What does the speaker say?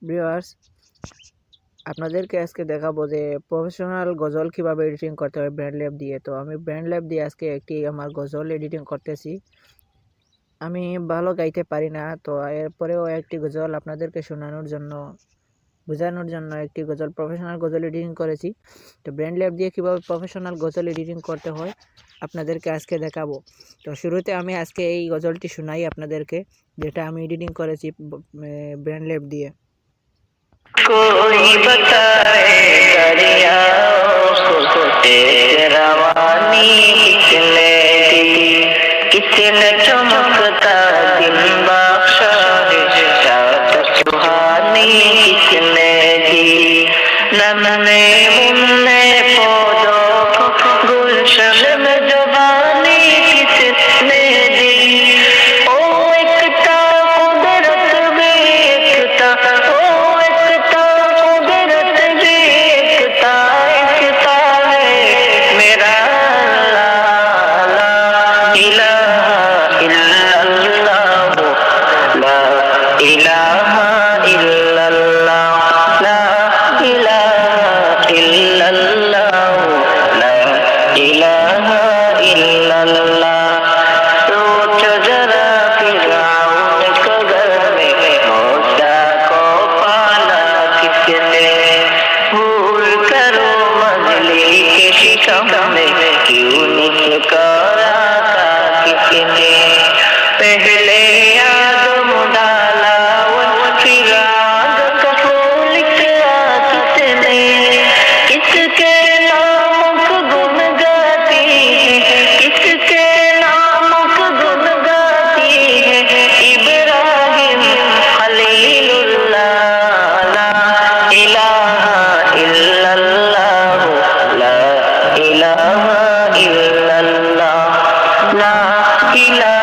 Viewers, আপনাদেরকে আজকে দেখাবো যে প্রফেশনাল গজল কিভাবে এডিটিং করতে হয় ব্যান্ডল্যাব দিয়ে। তো আমি ব্যান্ডল্যাব দিয়ে আজকে একটি আমার গজল এডিটিং করতেছি। আমি ভালো গাইতে পারি না, তো এরপরেও একটি গজল আপনাদেরকে শোনানোর জন্য, বোঝানোর জন্য একটি গজল প্রফেশনাল গজল এডিটিং করেছি। তো ব্যান্ডল্যাব দিয়ে কিভাবে প্রফেশনাল গজল এডিটিং করতে হয় আপনাদেরকে আজকে দেখাবো। তো শুরুতে আমি আজকে এই গজলটি শোনাই আপনাদেরকে, যেটা আমি এডিটিং করেছি ব্যান্ডল্যাব দিয়ে। कोई बताए दरियाओं को तेरा वानी किसने दी, किसने चमकता दिन बख्शा है रात सुहानी किसने दी, नन्हे मुन्ने पौधों को गुलशन में जवानी किसने दी। ओ एकता कुदरत भी एकता, ओ एकता कुदरत भी एकता, एकता है मेरा अल्लाह, ला इलाहा इल्लल्लाह, ला इलाहा इल्लल्लाह, ला इलाहा इल्लल्लाह, ला इलाहा इल्लल्लाह। सोच जरा फिरौन के घर में मूसा को पाला किसने, भूल करो मंजली के शिकम में क्यों मुस्कुराता किसने, पहले आदम डाला फिर आग का फूल किया किसने, किसके नाम को गुन गाती है, किसके नाम को गुन गाती है इब्राहिम खलीलुल्लाह, ला इलाहा इल्लल्लाह, ला इलाहा इल्लल्लाह, ला इलाहा